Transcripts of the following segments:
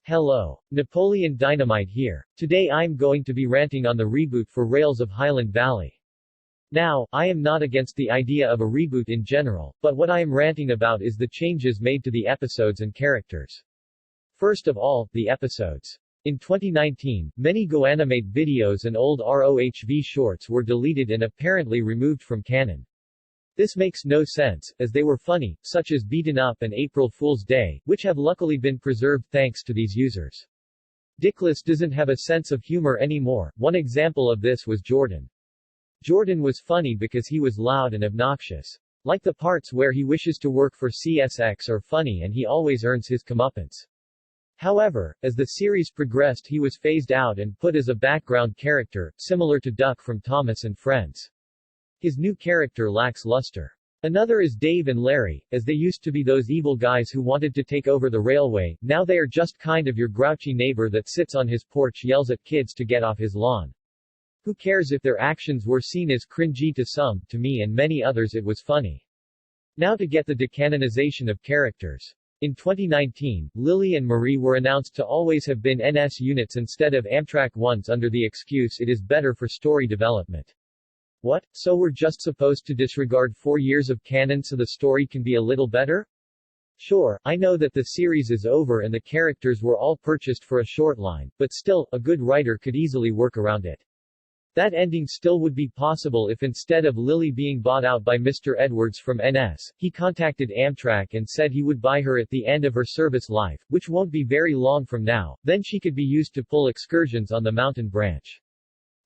Hello. Napoleon Dynamite here. Today I'm going to be ranting on the reboot for Rails of Highland Valley. Now, I am not against the idea of a reboot in general, but what I am ranting about is the changes made to the episodes and characters. First of all, the episodes. In 2019, many GoAnimate videos and old ROHV shorts were deleted and apparently removed from canon. This makes no sense, as they were funny, such as Beaten Up and April Fool's Day, which have luckily been preserved thanks to these users. Dickless doesn't have a sense of humor anymore. One example of this was Jordan. Jordan was funny because he was loud and obnoxious. Like the parts where he wishes to work for CSX are funny and he always earns his comeuppance. However, as the series progressed he was phased out and put as a background character, similar to Duck from Thomas and Friends. His new character lacks luster. Another is Dave and Larry, as they used to be those evil guys who wanted to take over the railway, now they are just kind of your grouchy neighbor that sits on his porch yells at kids to get off his lawn. Who cares if their actions were seen as cringy to some, to me and many others it was funny. Now to get the decanonization of characters. In 2019, Lily and Marie were announced to always have been NS units instead of Amtrak ones under the excuse it is better for story development. What? So we're just supposed to disregard 4 years of canon so the story can be a little better? Sure, I know that the series is over and the characters were all purchased for a short line, but still, a good writer could easily work around it. That ending still would be possible if instead of Lily being bought out by Mr. Edwards from NS, he contacted Amtrak and said he would buy her at the end of her service life, which won't be very long from now, then she could be used to pull excursions on the mountain branch.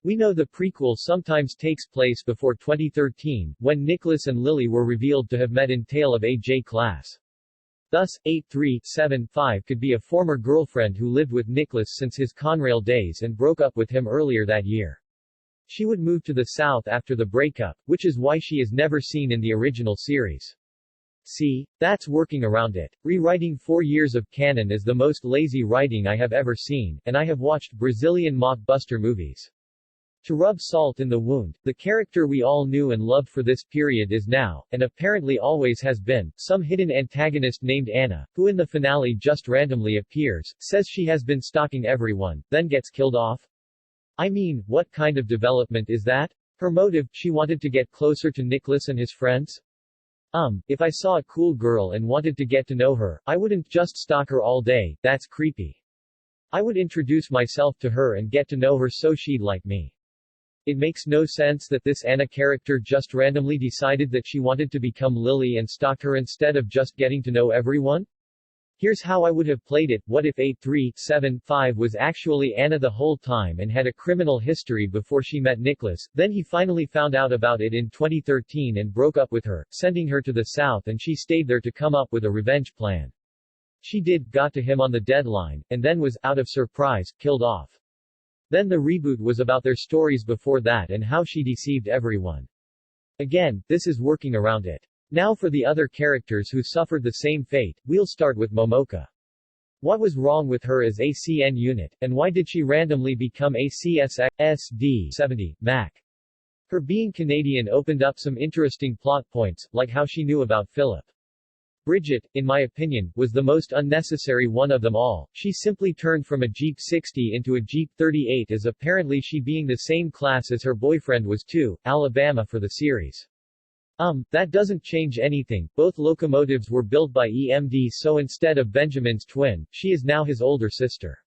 We know the prequel sometimes takes place before 2013, when Nicholas and Lily were revealed to have met in Tale of A.J. Class. Thus, 8375 could be a former girlfriend who lived with Nicholas since his Conrail days and broke up with him earlier that year. She would move to the south after the breakup, which is why she is never seen in the original series. See? That's working around it. Rewriting 4 years of canon is the most lazy writing I have ever seen, and I have watched Brazilian mockbuster movies. To rub salt in the wound, the character we all knew and loved for this period is now, and apparently always has been, some hidden antagonist named Anna, who in the finale just randomly appears, says she has been stalking everyone, then gets killed off. I mean, what kind of development is that? Her motive, she wanted to get closer to Nicholas and his friends? If I saw a cool girl and wanted to get to know her, I wouldn't just stalk her all day, that's creepy. I would introduce myself to her and get to know her so she'd like me. It makes no sense that this Anna character just randomly decided that she wanted to become Lily and stalked her instead of just getting to know everyone. Here's how I would have played it. What if 8375 was actually Anna the whole time and had a criminal history before she met Nicholas, then he finally found out about it in 2013 and broke up with her, sending her to the south and she stayed there to come up with a revenge plan. She got to him on the deadline, and then was, out of surprise, killed off. Then the reboot was about their stories before that and how she deceived everyone. Again, this is working around it. Now for the other characters who suffered the same fate, we'll start with Momoka. What was wrong with her as ACN unit, and why did she randomly become ACSX SD70 Mac? Her being Canadian opened up some interesting plot points, like how she knew about Philip. Bridget, in my opinion, was the most unnecessary one of them all. She simply turned from a Jeep 60 into a Jeep 38 as apparently she being the same class as her boyfriend was too, Alabama for the series. That doesn't change anything. Both locomotives were built by EMD, so instead of Benjamin's twin, she is now his older sister.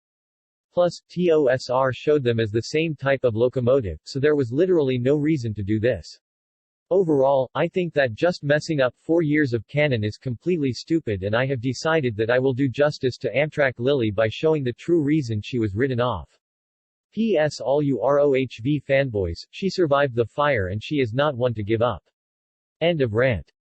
Plus, TOSR showed them as the same type of locomotive, so there was literally no reason to do this. Overall, I think that just messing up 4 years of canon is completely stupid and I have decided that I will do justice to Amtrak Lily by showing the true reason she was written off. P.S. All you ROHV fanboys, she survived the fire and she is not one to give up. End of rant.